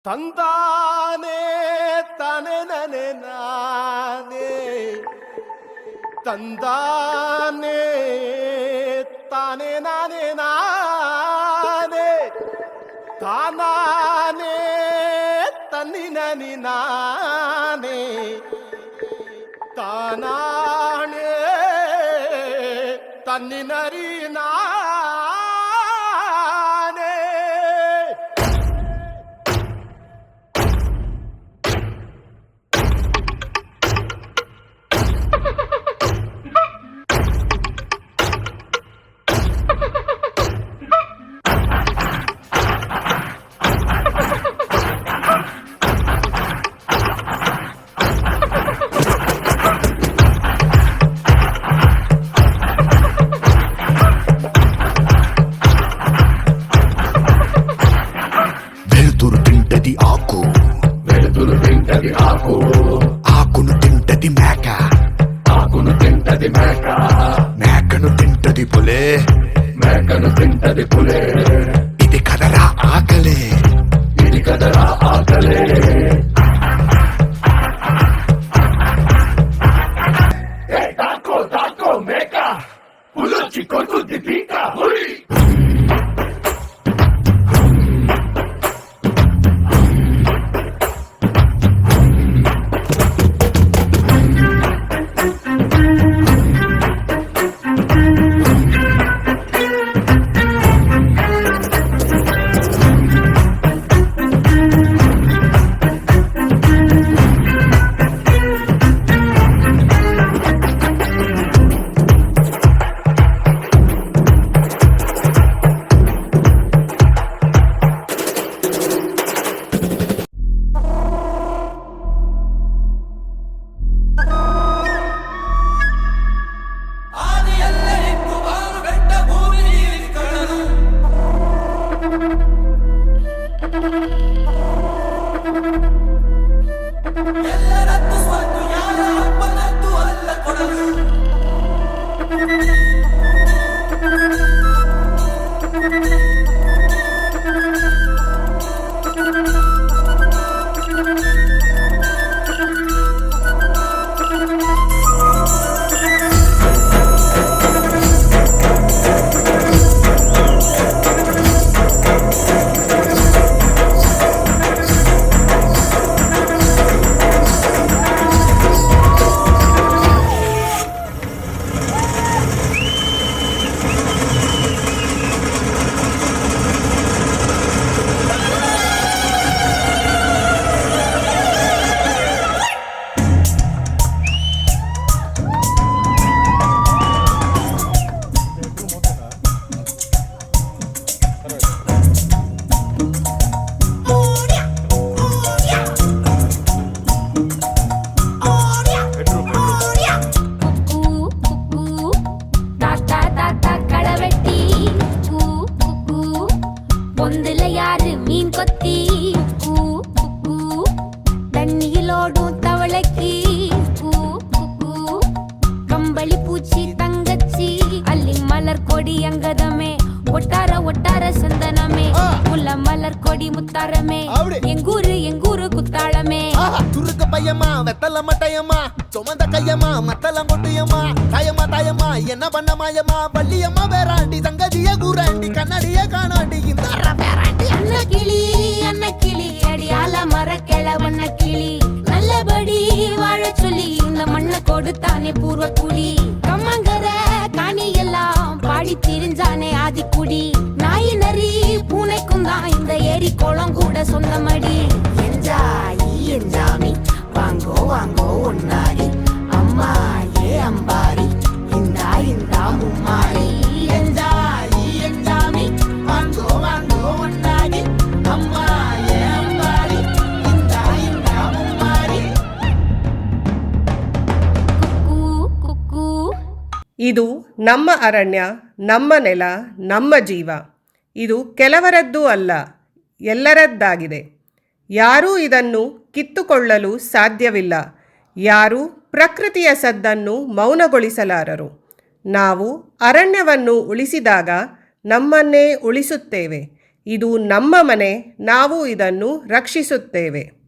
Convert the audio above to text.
ತಂದಾನೆ ತಾನೆ ನನೆ ನಾನೇ ತಂದಾನೆ ತಾನೆ ನಾನೇ ನಾನೇ ತಾನಾನೆ ತನ್ನಿನನಿ ನಾನೇ ತಾನಾಣೆ ತನ್ನಿನರಿ ನಾನೇ. ఆకును తింటది మేక, ఆకును తింటది మేక, మేకను తింటది పులే, మేకను తింటది పులే. ఇది కదరా ఆకలే, ఇది కదరా ఆకలే. తాకో తాకో మేక, పులొచ్చి కొడుతుంది పీక. హుయ్ ஒட்டார சந்தனமே முல்ல மலர் கொடி முத்தாரமே எங்கூரு எங்கூரு குத்தாளமே. துருக்கு பையமா வெத்தல மட்டையம்மா சுமந்த கையம்மா மத்தல மொட்டியம்மா தாயம்மா தாயம்மா என்ன பண்ண மாயம்மா பள்ளியம்மா வேறாண்டி சங்கதிய கூறாண்டி கண்ணடிய காணாண்டி இந்த அன்ன கிளி அடியால மர கிழவண்ண கிளி நல்லபடி வாழ சொல்லி இந்த மண்ணை கொடுத்தானே பூர்வ குடி. கம்மங்கர காணி எல்லாம் பாடி திரிஞ்சானே ஆதிக்குடி. நாய் நரி பூனைக்கும் தான் இந்த ஏரி குளம் கூட சொந்தமடி. என்ஜாமி வாங்கோ வாங்கோ ஒன்னாரி அம்மா ஏ அம்பாரி இந்தா இந்தா மும்மாரி. என்ஜாமி வாங்கோ வாங்கோ ஒன்னாரி அம்மா ஏ அம்பாரி இந்தா இந்தா மும்மாரி. ಕುಕ್ಕು ಇದು ನಮ್ಮ ಅರಣ್ಯ, ನಮ್ಮ ನೆಲ, ನಮ್ಮ ಜೀವ. ಇದು ಕೆಲವರದ್ದು ಅಲ್ಲ, ಎಲ್ಲರದ್ದಾಗಿದೆ. ಯಾರೂ ಇದನ್ನು ಕಿತ್ತುಕೊಳ್ಳಲು ಸಾಧ್ಯವಿಲ್ಲ. ಯಾರೂ ಪ್ರಕೃತಿಯ ಸದ್ದನ್ನು ಮೌನಗೊಳಿಸಲಾರರು. ನಾವು ಅರಣ್ಯವನ್ನು ಉಳಿಸಿದಾಗ ನಮ್ಮನ್ನೇ ಉಳಿಸುತ್ತೇವೆ. ಇದು ನಮ್ಮ ಮನೆ, ನಾವು ಇದನ್ನು ರಕ್ಷಿಸುತ್ತೇವೆ.